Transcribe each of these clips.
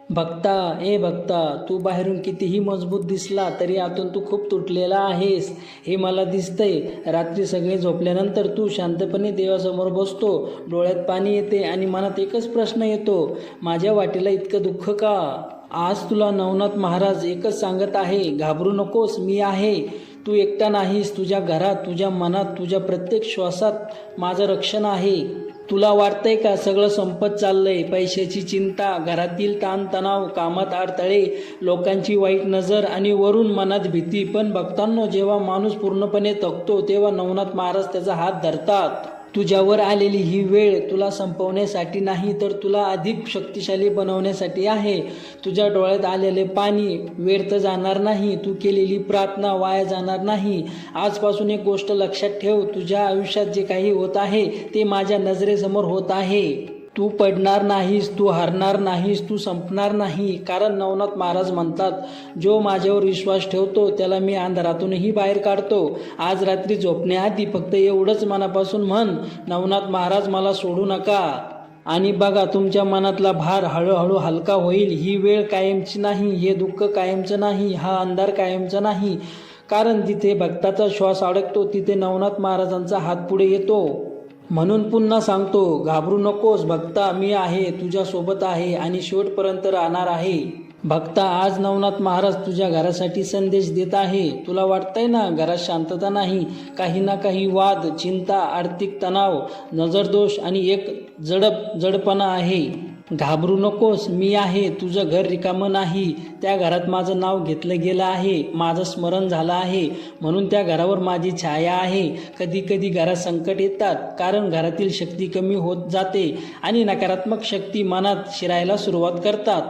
भक्ता, ए भक्ता, तू बाहेरून कितीही मजबूत दिसला तरी आतून तू खूप तुटलेला आहेस, हे मला दिसतंय. रात्री सगळे झोपल्यानंतर तू शांतपणे देवासमोर बसतो, डोळ्यात पाणी येते आणि मनात एकच प्रश्न येतो, माझ्या वाटेला इतकं दुःख का? आज तुला नवनाथ महाराज एकच सांगत आहे, घाबरू नकोस, मी आहे. तू एकटा नाहीस. तुझ्या घरात, तुझ्या मनात, तुझ्या प्रत्येक श्वासात माझं रक्षण आहे. तुला वाटतंय का सगळं संपत चाललंय? पैशाची चिंता, घरातील ताणतणाव, कामात अडथळे, लोकांची वाईट नजर आणि वरून मनात भीती. पण भक्तांनो, जेव्हा माणूस पूर्णपणे थकतो तेव्हा नवनाथ महाराज त्याचा हात धरतात. तुझ्यावर आलेली ही वेळ तुला संपवण्यासाठी नाही तर तुला अधिक शक्तिशाली बनवण्यासाठी आहे. तुझ्या डोळ्यात आलेले पाणी व्यर्थ जाणार नाही, तू केलेली प्रार्थना वाया जाणार नाही. आजपासून एक गोष्ट लक्षात ठेव, तुझ्या आयुष्यात जे काही होत आहे ते माझ्या नजरेसमोर होत आहे. तू पडणार नाहीस, तू हारणार नाहीस, तू संपणार नाही. कारण नवनाथ महाराज म्हणतात, जो माझ्यावर विश्वास ठेवतो त्याला मी अंधारातूनही बाहेर काढतो. आज रात्री झोपण्याआधी फक्त एवढंच मनापासून म्हण, नवनाथ महाराज मला सोडू नका. आणि बघा, तुमच्या मनातला भार हळूहळू हलका होईल. ही वेळ कायमची नाही, हे दुःख कायमचं नाही, हा अंधार कायमचा नाही. कारण जिथे भक्ताचा श्वास अडकतो तिथे नवनाथ महाराजांचा हात पुढे येतो. म्हणून पुन्हा सांगतो, घाबरू नकोस भक्ता, मी आहे, तुझ्यासोबत आहे आणि शेवटपर्यंत राहणार आहे. भक्ता, आज नवनाथ महाराज तुझ्या घरासाठी संदेश देत आहे. तुला वाटतंय ना घरात शांतता नाही, काही ना काही वाद, चिंता, आर्थिक तणाव, नजरदोष आणि एक जडपणा आहे. घाबरू नकोस, मी आहे. तुझं घर रिकामं नाही, त्या घरात माझं नाव घेतलं गेलं आहे, माझं स्मरण झालं आहे, म्हणून त्या घरावर माझी छाया आहे. कधी कधी घरात संकट येतात कारण घरातील शक्ती कमी होत जाते आणि नकारात्मक शक्ती मनात शिरायला सुरुवात करतात.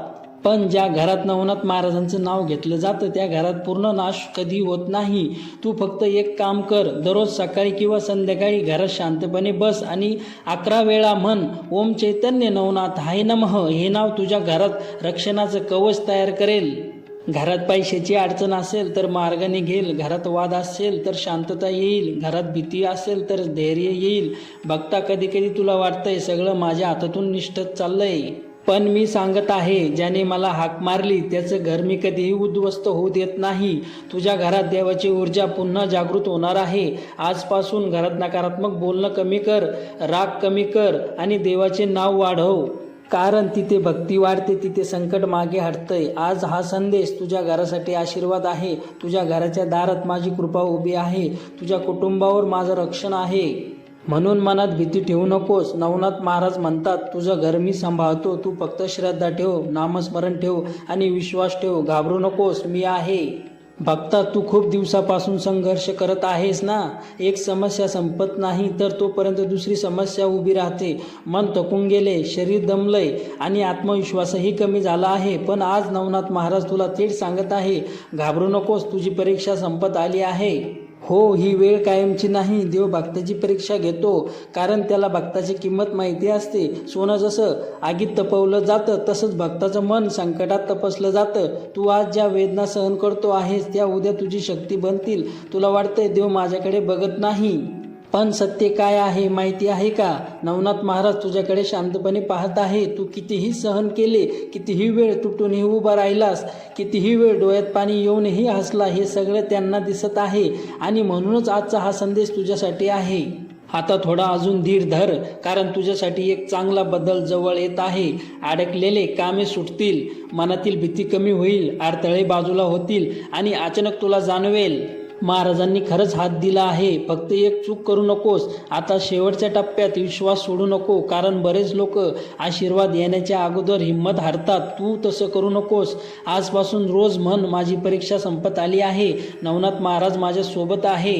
पण ज्या घरात नवनाथ महाराजांचं नाव घेतलं जातं त्या घरात पूर्ण नाश कधी होत नाही. तू फक्त एक काम कर, दररोज सकाळी किंवा संध्याकाळी घरात शांतपणे बस आणि 11 वेळा म्हण, ओम चैतन्य नवनाथ हाय नमः. हे नाव तुझ्या घरात रक्षणाचं कवच तयार करेल. घरात पैशाची अडचण असेल तर मार्ग निघेल, घरात वाद असेल तर शांतता येईल, घरात भीती असेल तर धैर्य येईल. भक्ता, कधी कधी तुला वाटतंय सगळं माझ्या हातातून निष्ठत चाललंय, पण मी सांगत आहे, ज्याने मला हाक मारली त्याचं घर मी कधीही उद्ध्वस्त होऊ देत नाही. तुझ्या घरात देवाची ऊर्जा पुन्हा जागृत होणार आहे. आजपासून घरात नकारात्मक बोलणं कमी कर, राग कमी कर आणि देवाचे नाव वाढव. कारण तिथे भक्ती वाढते, तिथे संकट मागे हटतंय. आज हा संदेश तुझ्या घरासाठी आशीर्वाद आहे. तुझ्या घराच्या दारात माझी कृपा उभी आहे, तुझ्या कुटुंबावर माझं रक्षण आहे. म्हणून मनात भीती ठेवू नकोस. नवनाथ महाराज म्हणतात, तुझं घर मी सांभाळतो, तू फक्त श्रद्धा ठेव, नामस्मरण ठेव आणि विश्वास ठेव. घाबरू नकोस, मी आहे. भक्ता, तू खूप दिवसापासून संघर्ष करत आहेस ना. एक समस्या संपत नाही तर तोपर्यंत दुसरी समस्या उभी राहते. मन थकून गेले, शरीर दमलंय आणि आत्मविश्वासही कमी झाला आहे. पण आज नवनाथ महाराज तुला थेट सांगत आहे, घाबरू नकोस, तुझी परीक्षा संपत आली आहे. हो, ही वेळ कायमची नाही. देव भक्ताची परीक्षा घेतो कारण त्याला भक्ताची किंमत माहिती असते. सोनं जसं आगीत तपवलं जातं तसंच भक्ताचं मन संकटात तपसलं जातं. तू आज ज्या वेदना सहन करतो आहेस त्या उद्या तुझी शक्ती बनतील. तुला वाटतंय देव माझ्याकडे बघत नाही, पण सत्य काय आहे माहिती आहे का? नवनाथ महाराज तुझ्याकडे शांतपणे पाहत आहे. तू कितीही सहन केले, कितीही वेळ तुटूनही उभा राहिलास, कितीही वेळ डोळ्यात पाणी येऊनही हसला, हे सगळं त्यांना दिसत आहे. आणि म्हणूनच आजचा हा संदेश तुझ्यासाठी आहे. आता थोडा अजून धीर धर, कारण तुझ्यासाठी एक चांगला बदल जवळ येत आहे. अडकलेले कामे सुटतील, मनातील भीती कमी होईल, अडथळे बाजूला होतील आणि अचानक तुला जाणवेल, महाराजांनी खरंच हात दिला आहे. फक्त एक चूक करू नकोस. आता शेवटच्या टप्प्यात विश्वास सोडू नको, कारण बरेच लोक आशीर्वाद येण्याच्या अगोदर हिंमत हारतात. तू तसं करू नकोस. आजपासून रोज म्हण, माझी परीक्षा संपत आली आहे, नवनाथ महाराज माझ्या सोबत आहे.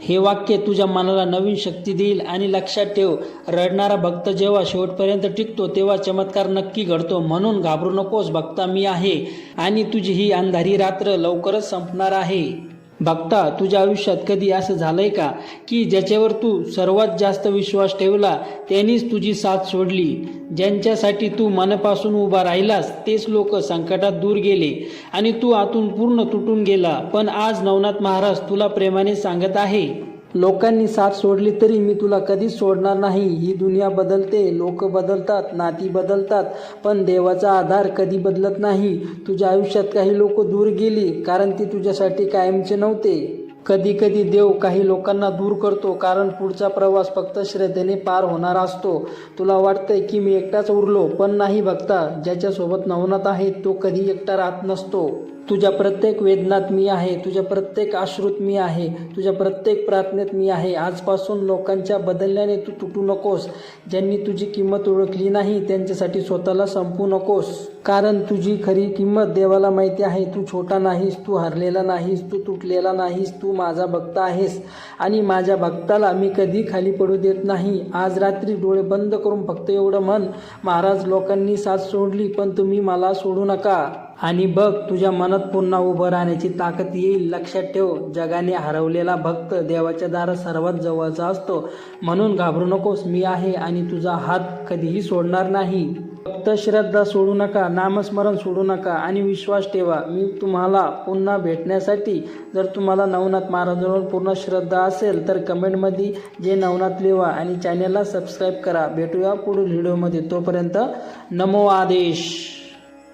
हे वाक्य तुझ्या मनाला नवीन शक्ती देईल. आणि लक्षात ठेव, रडणारा भक्त जेव्हा शेवटपर्यंत टिकतो तेव्हा चमत्कार नक्की घडतो. म्हणून घाबरू नकोस भक्ता, मी आहे आणि तुझी ही अंधारी रात्र लवकरच संपणार आहे. भक्ता, तुझ्या आयुष्यात कधी असं झालंय का की ज्याच्यावर तू सर्वात जास्त विश्वास ठेवला त्यांनीच तुझी साथ सोडली? ज्यांच्यासाठी तू मनापासून उभा राहिलास तेच लोक संकटात दूर गेले आणि तू आतून पूर्ण तुटून गेला. पण आज नवनाथ महाराज तुला प्रेमाने सांगत आहे, लोकांनी साथ सोडली तरी मी तुला कधीच सोडणार नाही. ही दुनिया बदलते, लोक बदलतात, नाती बदलतात, पण देवाचा आधार कधी बदलत नाही. तुझ्या आयुष्यात काही लोक दूर गेली कारण ती तुझ्यासाठी कायमचे नव्हते. कधी कधी देव काही लोकांना दूर करतो कारण पुढचा प्रवास फक्त श्रद्धेने पार होणार असतो. तुला वाटतंय की मी एकटाच उरलो, पण नाही भक्ता. ज्याच्यासोबत नवनाथ आहे तो कधी एकटा राहत नसतो. तुझ्या प्रत्येक वेदनात मी आहे, तुझ्या प्रत्येक अश्रूत मी आहे, तुझ्या प्रत्येक प्रार्थनेत मी आहे. आजपासून लोकांच्या बदलल्याने तू तुटू नकोस. ज्यांनी तुझी किंमत ओळखली नाही त्यांच्यासाठी स्वतःला संपू नकोस. कारण तुझी खरी किंमत देवाला माहिती आहे. तू छोटा नाहीस, तू हरलेला नाहीस, तू तुटलेला नाहीस. तू माझा भक्त आहेस आणि माझ्या भक्ताला मी कधी खाली पडू देत नाही. आज रात्री डोळे बंद करून फक्त एवढं म्हण, महाराज लोकांनी साथ सोडली पण तुम्ही मला सोडू नका. आणि बघ तुझ्या मनात पुन्हा उभं राहण्याची ताकद येईल. लक्षात ठेव, जगाने हरवलेला भक्त देवाच्या दारात सर्वात जवळचा असतो. म्हणून घाबरू नकोस, मी आहे आणि तुझा हात कधीही सोडणार नाही. फक्त श्रद्धा सोडू नका, नामस्मरण सोडू नका आणि विश्वास ठेवा. मी तुम्हाला पुन्हा भेटण्यासाठी जर तुम्हाला नवनाथ महाराजांवर पूर्ण श्रद्धा असेल तर कमेंटमध्ये जे नवनाथ लिहा आणि चॅनलला सबस्क्राईब करा. भेटूया पुढील व्हिडिओमध्ये. तोपर्यंत नमो आदेश.